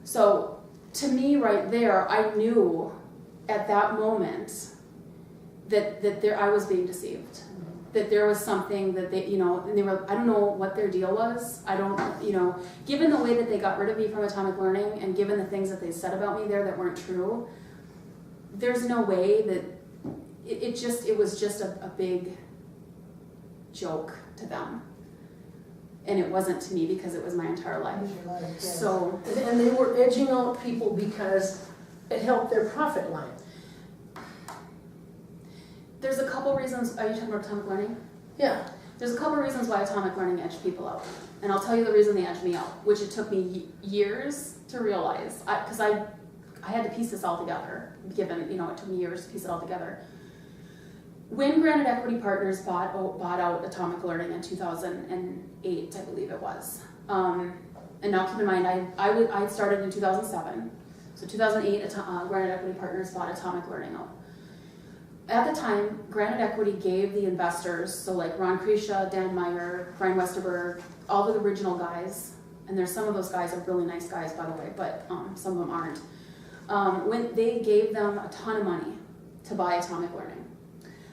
So to me right there, I knew at that moment that I was being deceived. That there was something that they, and they were, I don't know what their deal was. I don't, given the way that they got rid of me from Atomic Learning and given the things that they said about me there that weren't true, there's no way that it was just a big joke to them. And it wasn't to me because it was my entire life. Yes. So, and they were edging out people because it helped their profit line. there's a couple reasons. Are you talking about Atomic Learning? Yeah. There's a couple reasons why Atomic Learning edged people out. And I'll tell you the reason they edged me out, which it took me years to realize. Because I had to piece this all together, given, it took me years to piece it all together. When Granite Equity Partners bought out Atomic Learning in 2008, I believe it was. And now keep in mind, I started in 2007. So 2008, Granite Equity Partners bought Atomic Learning out. At the time, Granite Equity gave the investors, so like Ron Kresha, Dan Meyer, Brian Westerberg, all the original guys, and there's some of those guys are really nice guys, by the way, but some of them aren't. When they gave them a ton of money to buy Atomic Learning.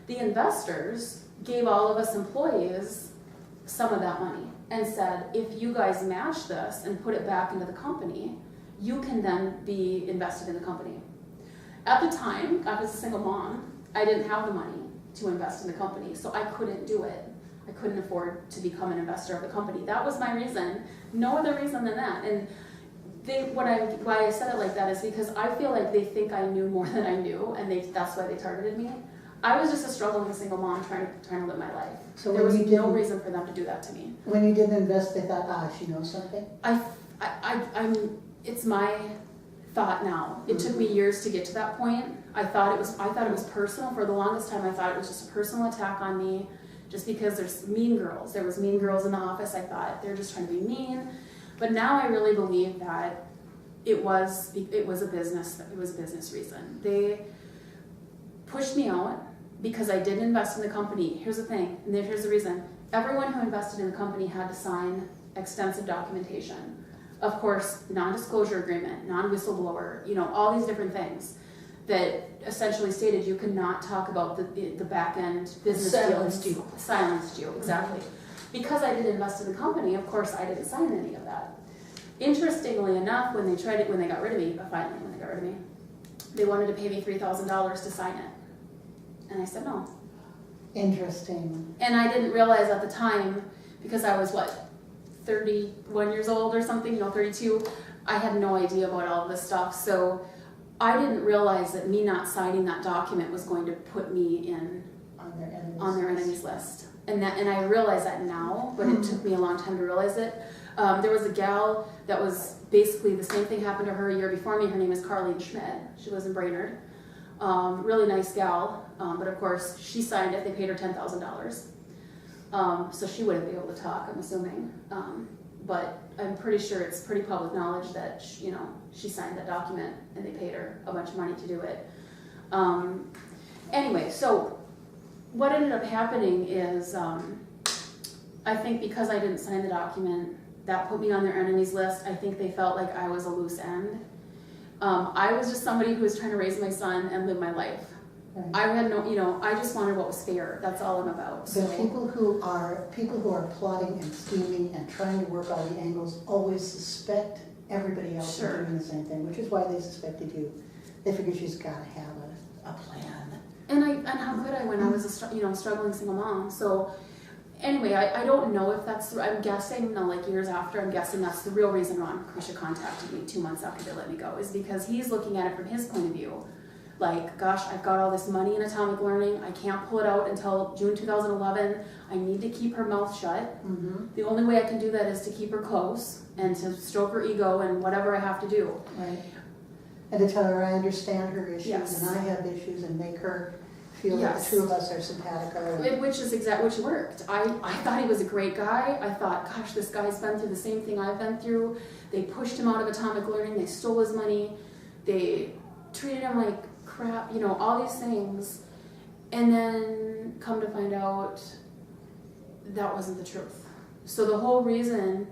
The investors gave all of us employees some of that money and said, if you guys match this and put it back into the company, you can then be invested in the company. At the time, I was a single mom. I didn't have the money to invest in the company, so I couldn't do it. I couldn't afford to become an investor of the company. That was my reason. No other reason than that. And why I said it like that is because I feel like they think I knew more than I knew, and that's why they targeted me. I was just a struggling single mom trying to live my life. So there was no reason for them to do that to me. When you didn't invest, they thought, she knows something? It's my thought now. It took me years to get to that point. I thought it was personal. For the longest time, I thought it was just a personal attack on me, just because there's mean girls. There was mean girls in the office. I thought they're just trying to be mean. But now I really believe that it was a business reason. They pushed me out because I didn't invest in the company. Here's the thing, and here's the reason. Everyone who invested in the company had to sign extensive documentation. Of course, non-disclosure agreement, non-whistleblower, all these different things that essentially stated you could not talk about the back-end business deal. Silenced you, exactly. Because I didn't invest in the company, of course, I didn't sign any of that. Interestingly enough, when they got rid of me, they wanted to pay me $3,000 to sign it. And I said no. Interesting. And I didn't realize at the time, because I was 31 years old or something, 32, I had no idea about all of this stuff. So I didn't realize that me not signing that document was going to put me on their enemies list. And I realize that now, but it took me a long time to realize it. There was a gal that was basically the same thing happened to her a year before me. Her name is Carlene Schmidt. She lives in Brainerd. Really nice gal, but of course she signed it. They paid her $10,000. So she wouldn't be able to talk, I'm assuming. But I'm pretty sure it's pretty public knowledge that she signed that document and they paid her a bunch of money to do it. Anyway, so what ended up happening is I think because I didn't sign the document, that put me on their enemies list. I think they felt like I was a loose end. I was just somebody who was trying to raise my son and live my life. Right. I had no, I just wanted what was fair. That's all I'm about. So people who are plotting and scheming and trying to work all the angles always suspect everybody else of doing the same thing, which is why they suspected you. They figured she's got to have a plan. And how could I when I was a struggling single mom? So anyway, I don't know if that's. I'm guessing, years after, I'm guessing that's the real reason Ron Kresha contacted me 2 months after they let me go, is because he's looking at it from his point of view. Like, gosh, I've got all this money in Atomic Learning. I can't pull it out until June 2011. I need to keep her mouth shut. Mm-hmm. The only way I can do that is to keep her close and to stroke her ego and whatever I have to do. Right. And to tell her I understand her issues, yes, and I have issues, and make her feel yes, that the two of us are simpatico. Which worked. I thought he was a great guy. I thought, gosh, this guy's been through the same thing I've been through. They pushed him out of Atomic Learning. They stole his money. They treated him like crap, all these things. And then come to find out that wasn't the truth. So the whole reason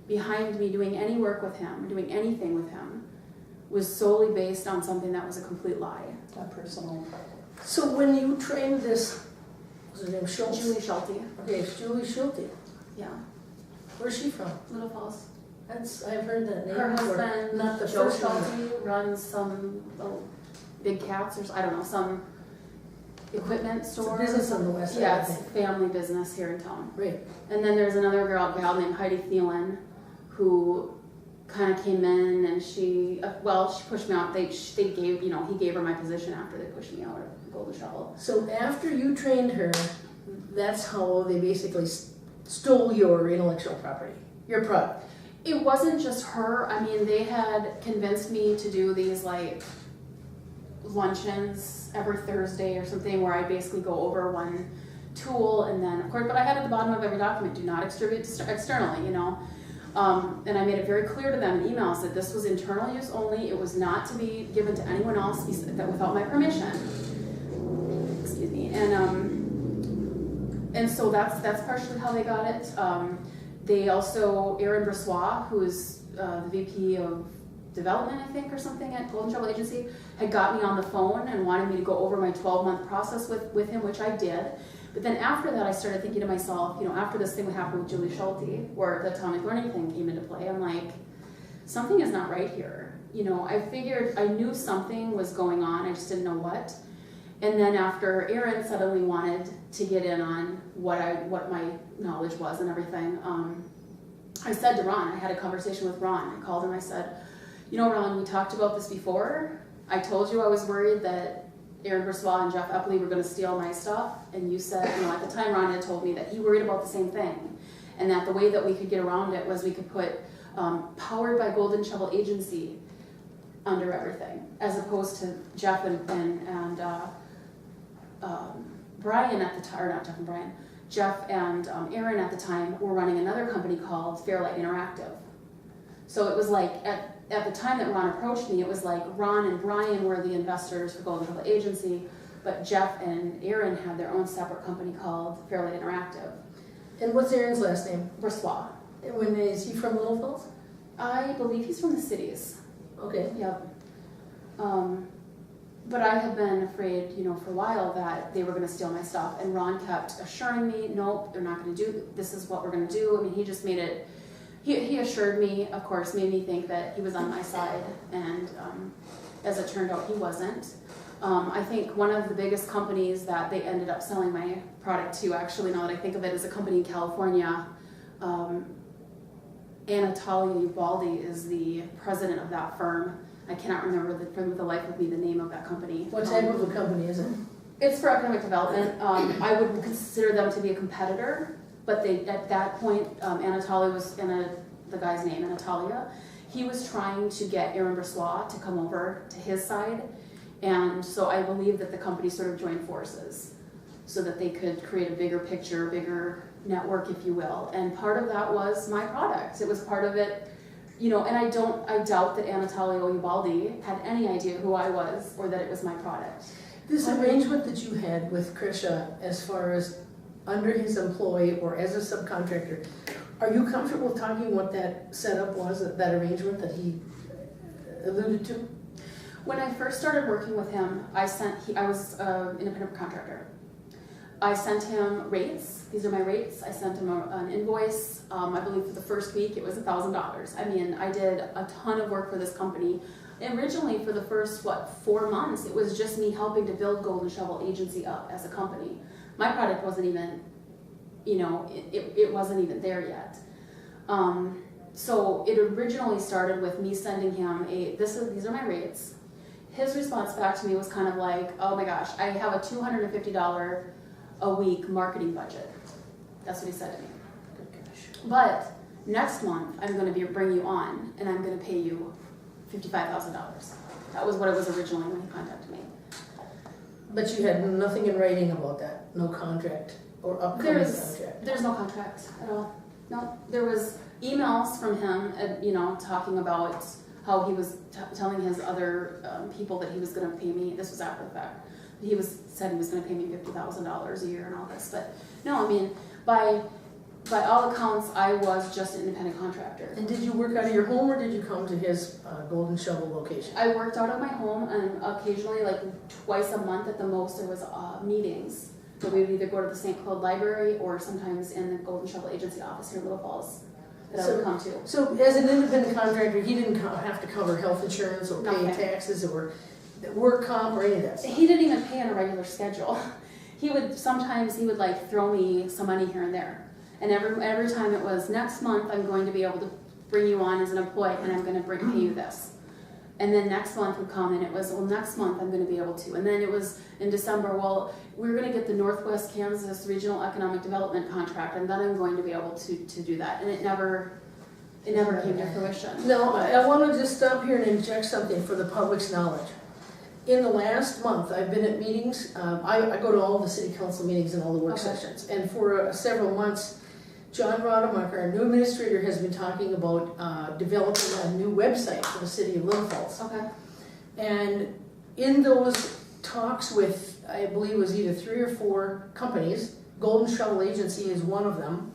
behind me doing any work with him, doing anything with him, was solely based on something that was a complete lie. A personal. So when you trained this, was her name Schultz? Julie Schulte, Okay, it's Julie Schulte. yeah, Where's she from? Little Falls. I've heard that name Her before. husband, Not the Joe first one. Schulte, runs some big cats or I don't know, some equipment It's a store. business on the west side, Yeah, I it's a think. family business here in town. Right. And then there's another gal named Heidi Thielen who kind of came in and she pushed me out. They gave, he gave her my position after they pushed me out of Golden Shovel. So after you trained her, that's how they basically stole your intellectual property, your product. It wasn't just her. I mean, they had convinced me to do these like luncheons every Thursday or something where I basically go over one tool and then of course, but I had at the bottom of every document, do not distribute externally, and I made it very clear to them in emails that this was internal use only. It was not to be given to anyone else without my permission. Excuse me. And so that's partially how they got it. They also, Erin Bressois, who is the VP of Development, I think, or something at Golden Shovel Agency, had got me on the phone and wanted me to go over my 12-month process with him, which I did. But then after that, I started thinking to myself, after this thing would happen with Julie Schulte, where the atomic learning thing came into play, I'm like, something is not right here. I knew something was going on, I just didn't know what. And then after Erin suddenly wanted to get in on what my knowledge was and everything, I said to Ron, I had a conversation with Ron. I called him, I said, Ron, we talked about this before. I told you I was worried that Erin Bressois and Jeff Epley were going to steal my stuff, and you said, at the time Ron had told me that he worried about the same thing, and that the way that we could get around it was we could put powered by Golden Shovel Agency under everything, as opposed to Jeff and Brian at the time, or not Jeff and Brian, Jeff and Erin at the time were running another company called Fairlight Interactive. So it was like, at the time that Ron approached me, it was like Ron and Brian were the investors for Golden Shovel Agency, but Jeff and Erin had their own separate company called Fairlight Interactive. And what's Aaron's last name? Bressois. Is he from Little Falls? I believe he's from the cities. Okay. Yep. But I had been afraid, for a while that they were going to steal my stuff, and Ron kept assuring me, nope, they're not going to do, this is what we're going to do. I mean, he just made it, he assured me, of course, made me think that he was on my side, and as it turned out, he wasn't. I think one of the biggest companies that they ended up selling my product to, actually, now that I think of it, is a company in California. Anatolia Ubaldi is the president of that firm. I cannot remember for the life of me the name of that company. What type of a company is it? It's for economic development. I would consider them to be a competitor, but at that point, Anatolia was the guy's name, Anatolia. He was trying to get Erin Bressois to come over to his side, and so I believe that the company sort of joined forces so that they could create a bigger picture, bigger network, if you will. And part of that was my product. It was part of it. And I doubt that Anatolia Ubaldi had any idea who I was or that it was my product. This arrangement that you had with Kresha, as far as under his employ or as a subcontractor, are you comfortable talking what that setup was, that arrangement that he alluded to? When I first started working with him, I was an independent contractor. I sent him rates. These are my rates. I sent him an invoice. I believe for the first week it was $1,000. I mean, I did a ton of work for this company. Originally, for the first, 4 months, it was just me helping to build Golden Shovel Agency up as a company. My product wasn't even, it wasn't even there yet. So it originally started with me sending him these are my rates. His response back to me was kind of like, oh my gosh, I have a $250 a week marketing budget. That's what he said to me. But next month, I'm going to bring you on, and I'm going to pay you $55,000. That was what it was originally when he contacted me. But you had nothing in writing about that? No contract or upcoming contract? There's no contract at all. No, there was emails from him, talking about how he was telling his other people that he was going to pay me. This was after the fact. Said he was going to pay me $50,000 a year and all this, but no, I mean, by by all accounts, I was just an independent contractor. And did you work out of your home, or did you come to his Golden Shovel location? I worked out of my home, and occasionally, like twice a month at the most, there was meetings. So we would either go to the St. Claude Library or sometimes in the Golden Shovel Agency office here in Little Falls that I would come to. So as an independent contractor, he didn't have to cover health insurance or pay Nothing. taxes or work comp or any of that stuff? He didn't even pay on a regular schedule. Sometimes he would like throw me some money here and there. And every time it was, next month I'm going to be able to bring you on as an employee and I'm going to pay you this. And then next month would come and it was, well, next month I'm going to be able to. And then it was in December, well, we're going to get the Northwest Kansas Regional Economic Development contract and then I'm going to be able to do that. And it never came to fruition. No, I want to just stop here and inject something for the public's knowledge. In the last month, I've been at meetings, I go to all the city council meetings and all the work Okay. sessions. And for several months, John Rademacher, our new administrator, has been talking about developing a new website for the city of Little Falls. Okay. And in those talks with, I believe it was either 3 or 4 companies, Golden Shovel Agency is one of them.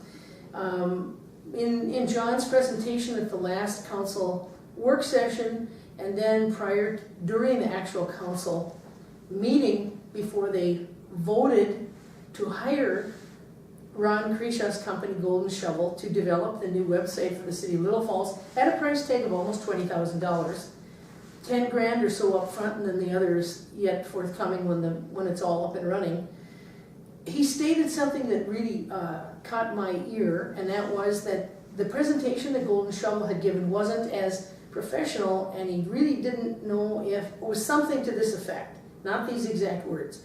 In John's presentation at the last council work session, and then during the actual council meeting, before they voted to hire Ron Kresha's company, Golden Shovel, to develop the new website for the city of Little Falls at a price tag of almost $20,000. 10 grand or so up front, and then the others yet forthcoming when it's all up and running. He stated something that really caught my ear, and that was that the presentation that Golden Shovel had given wasn't as professional, and he really didn't know if it was something to this effect, not these exact words,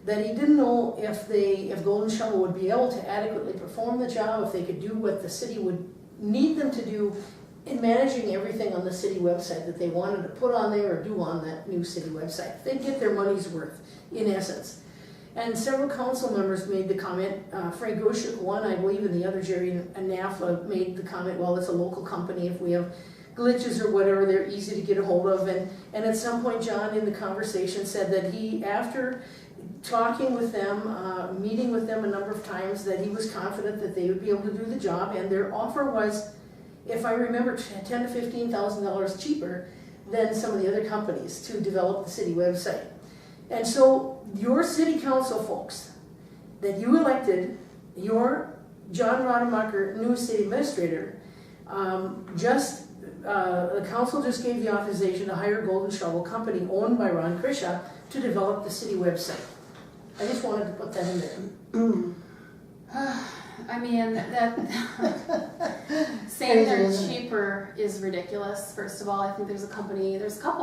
that he didn't know if Golden Shovel would be able to adequately perform the job, if they could do what the city would need them to do in managing everything on the city website that they wanted to put on there or do on that new city website. They'd get their money's worth, in essence. And several council members made the comment, Frank Goshuk, one, I believe, and the other, Jerry and NAFLA, made the comment, well, it's a local company, if we have glitches or whatever, they're easy to get a hold of. And at some point, John, in the conversation, said that he, after talking with them, meeting with them a number of times, that he was confident that they would be able to do the job, and their offer was, if I remember, $10,000 to $15,000 cheaper than some of the other companies to develop the city website. And so your city council folks that you elected, your John Rademacher, new city administrator, the council just gave the authorization to hire Golden Shovel Company, owned by Ron Kresha, to develop the city website. I just wanted to put that in there. I mean, that saying they're cheaper is ridiculous. First of all, I think there's a couple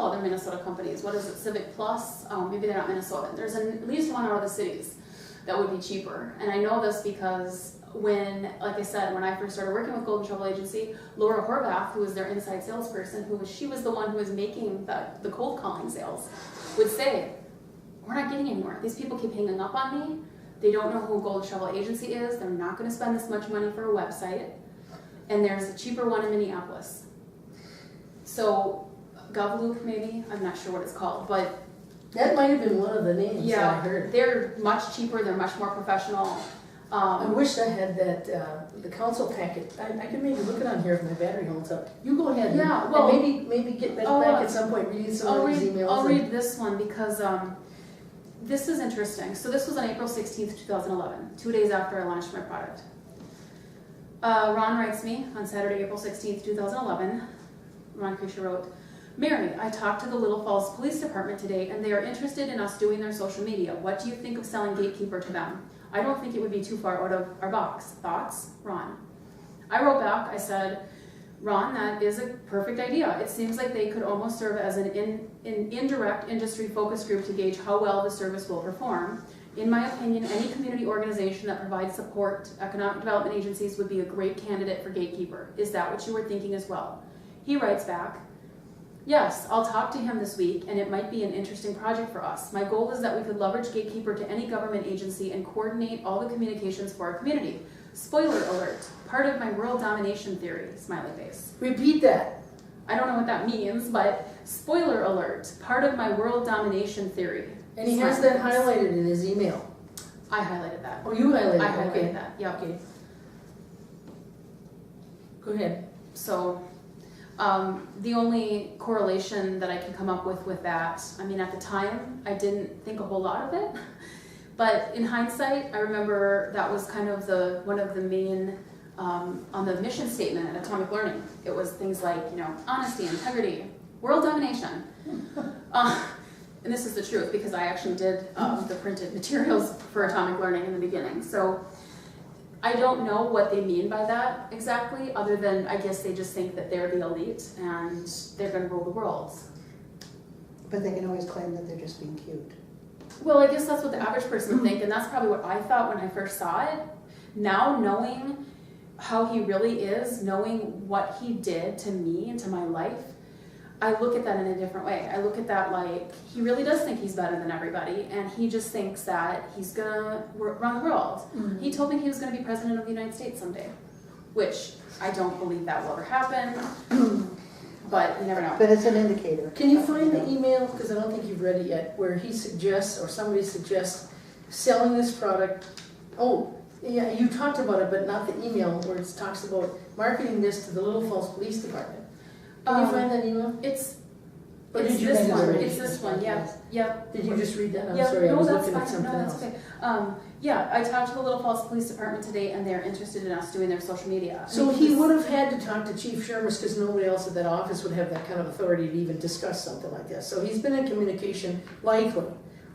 other Minnesota companies. What is it, Civic Plus? Oh, maybe they're not Minnesota. There's at least one out of the cities that would be cheaper. And I know this because like I said, when I first started working with Golden Shovel Agency, Laura Horvath, who was their inside salesperson, she was the one who was making the cold calling sales, would say, we're not getting anywhere. These people keep hanging up on me. They don't know who Golden Shovel Agency is. They're not going to spend this much money for a website. And there's a cheaper one in Minneapolis. So, GovLoop maybe? I'm not sure what it's called, but that might have been one of the names that I heard. They're much cheaper. They're much more professional. I wish I had that, the council packet. I could maybe look it on here if my battery holds up. You go ahead. Yeah, well, and maybe get back at some point, read some of these emails. I'll read this one because this is interesting. So this was on April 16th, 2011, 2 days after I launched my product. Ron writes me on Saturday, April 16th, 2011. Ron Kresha wrote, Mary, I talked to the Little Falls Police Department today and they are interested in us doing their social media. What do you think of selling Gatekeeper to them? I don't think it would be too far out of our box. Thoughts? Ron. I wrote back, I said, Ron, that is a perfect idea. It seems like they could almost serve as an indirect industry focus group to gauge how well the service will perform. In my opinion, any community organization that provides support to economic development agencies would be a great candidate for Gatekeeper. Is that what you were thinking as well? He writes back, yes, I'll talk to him this week and it might be an interesting project for us. My goal is that we could leverage Gatekeeper to any government agency and coordinate all the communications for our community. Spoiler alert, part of my world domination theory, smiley face. Repeat that. I don't know what that means, but spoiler alert, part of my world domination theory. And he has that highlighted in his email. I highlighted that. Oh, you highlighted it? I highlighted that, yeah. Okay. Go ahead. So, the only correlation that I can come up with that, I mean, at the time, I didn't think a whole lot of it, but in hindsight, I remember that was kind of one of the main, on the mission statement at Atomic Learning. It was things like, honesty, integrity, world domination. And this is the truth, because I actually did the printed materials for Atomic Learning in the beginning. So I don't know what they mean by that exactly, other than I guess they just think that they're the elite and they're going to rule the world. But they can always claim that they're just being cute. Well, I guess that's what the average person would think, and that's probably what I thought when I first saw it. Now, knowing how he really is, knowing what he did to me and to my life, I look at that in a different way. I look at that like, he really does think he's better than everybody, and he just thinks that he's gonna run the world. Mm-hmm. He told me he was gonna be president of the United States someday, which I don't believe that will ever happen, but you never know. But it's an indicator. Can you find the email, because I don't think you've read it yet, where he suggests, or somebody suggests, selling this product? Oh, yeah, you talked about it, but not the email, where it talks about marketing this to the Little Falls Police Department. Can you find that email? It's did you this make a one. reservation? It's this one. Yeah. Yep. Did you just read that? I'm Yep. sorry, I No, was that's looking at fine. something No, that's else. okay. Yeah, I talked to the Little Falls Police Department today, and they're interested in us doing their social media. So he would have had to talk to Chief Shermers, because nobody else at that office would have that kind of authority to even discuss something like this. So he's been in communication, likely,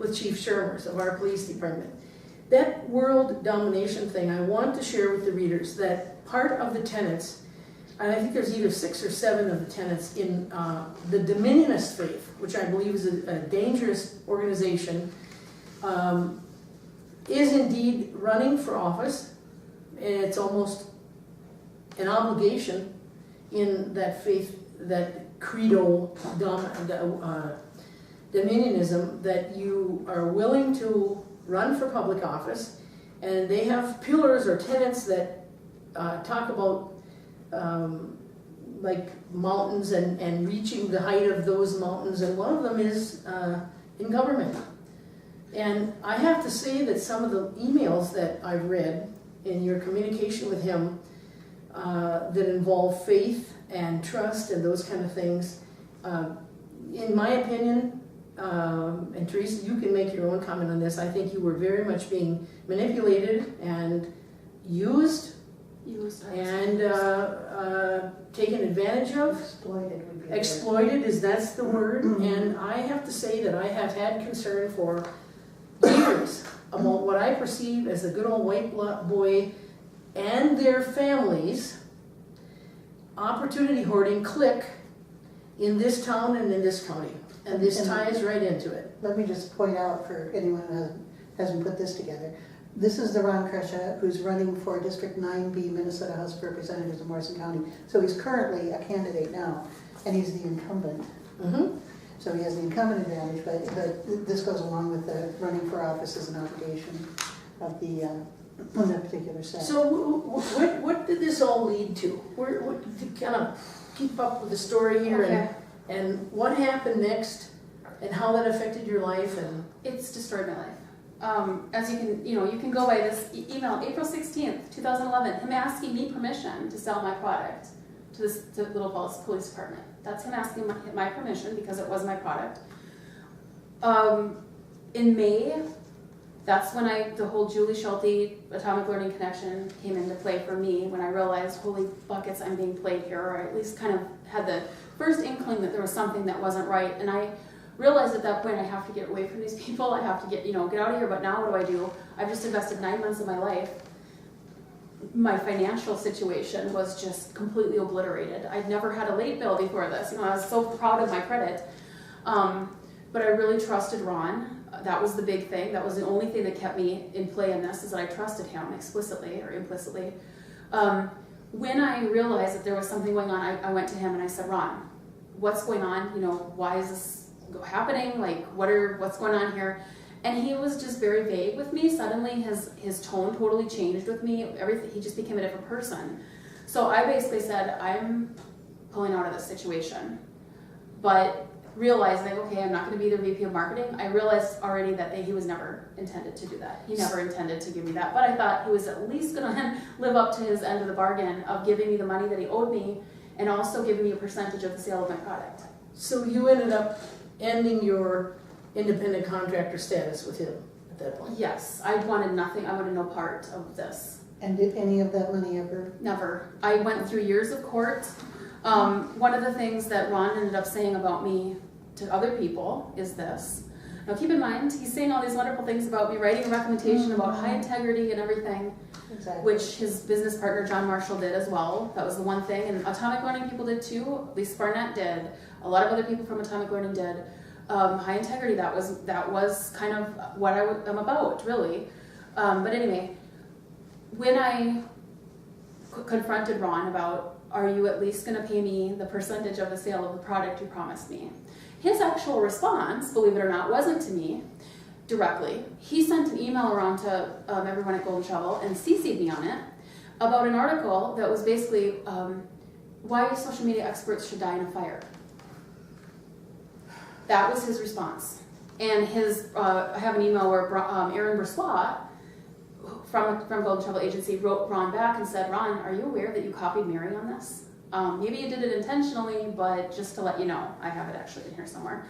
with Chief Shermers of our police department. That world domination thing, I want to share with the readers that part of the tenets, and I think there's either 6 or 7 of the tenets in the Dominionist faith, which I believe is a dangerous organization, is indeed running for office, and it's almost an obligation in that faith, that credo dominionism, that you are willing to run for public office, and they have pillars or tenets that talk about like mountains and reaching the height of those mountains, and one of them is in government. And I have to say that some of the emails that I've read in your communication with him that involve faith and trust and those kind of things, in my opinion, and Teresa, you can make your own comment on this, I think you were very much being manipulated and used and taken advantage of. Exploited would be Exploited, that's the word. Mm-hmm. And I have to say that I have had concern for years about what I perceive as the good old white boy and their families opportunity hoarding clique in this town and in this county. And this ties right into it. Let me just point out for anyone who hasn't put this together. This is the Ron Kresha who's running for District 9B Minnesota House of Representatives of Morrison County. So he's currently a candidate now, and he's the incumbent. Mm-hmm. So he has the incumbent advantage, but this goes along with the running for office as an obligation of the on that particular set. So what did this all lead to? To kind of keep up with the story here, okay. and what happened next, and how that affected your life, and it's destroyed my life. As you can, you can go by this email, April 16th, 2011, him asking me permission to sell my product to Little Falls Police Department. That's him asking my permission because it was my product. In May, that's when the whole Julie Schulte Atomic Learning connection came into play for me, when I realized, holy buckets, I'm being played here, or I at least kind of had the first inkling that there was something that wasn't right. And I realized at that point I have to get away from these people, I have to get out of here, but now what do? I've just invested 9 months of my life. My financial situation was just completely obliterated. I'd never had a late bill before this. I was so proud of my credit. But I really trusted Ron. That was the big thing. That was the only thing that kept me in play in this, is that I trusted him explicitly or implicitly. When I realized that there was something going on, I went to him and I said, Ron, what's going on? Why is this happening? Like, what's going on here? And he was just very vague with me. Suddenly his tone totally changed with me. Everything, he just became a different person. So I basically said, I'm pulling out of this situation. But realizing, okay, I'm not gonna be the VP of marketing, I realized already that he was never intended to do that. He never intended to give me that, but I thought he was at least gonna live up to his end of the bargain of giving me the money that he owed me and also giving me a percentage of the sale of my product. So you ended up ending your independent contractor status with him at that point? Yes, I wanted nothing, I wanted no part of this. And did any of that money ever? Never. I went through years of court. One of the things that Ron ended up saying about me to other people is this. Now keep in mind, he's saying all these wonderful things about me, writing a recommendation about high integrity and everything, Exactly. which his business partner John Marshall did as well. That was the one thing, and Atomic Learning people did too. Lisa Barnett did. A lot of other people from Atomic Learning did. High integrity, that was kind of what I'm about, really. But anyway, when I confronted Ron about, are you at least going to pay me the percentage of the sale of the product you promised me? His actual response, believe it or not, wasn't to me directly. He sent an email around to everyone at Golden Shovel and CC'd me on it about an article that was basically why social media experts should die in a fire. That was his response. And I have an email where Aaron Bressois from Golden Shovel Agency wrote Ron back and said, Ron, are you aware that you copied Mary on this? Maybe you did it intentionally, but just to let you know, I have it actually in here somewhere.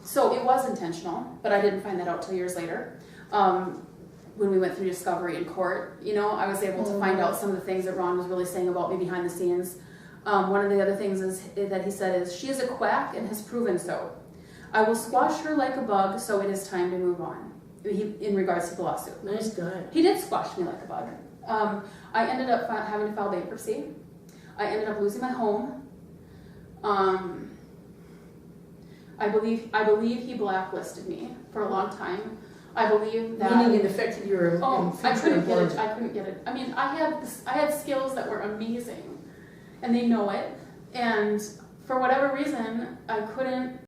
So it was intentional, but I didn't find that out till years later. When we went through discovery in court, I was able to find out some of the things that Ron was really saying about me behind the scenes. One of the other things that he said is, she is a quack and has proven so. I will squash her like a bug, so it is time to move on. In regards to the lawsuit. Nice guy. He did squash me like a bug. I ended up having to file bankruptcy. I ended up losing my home. I believe he blacklisted me for a long time. I believe that. Meaning it affected your I couldn't get it. employment. I couldn't get it. I mean, I had skills that were amazing, and they know it. And for whatever reason, I couldn't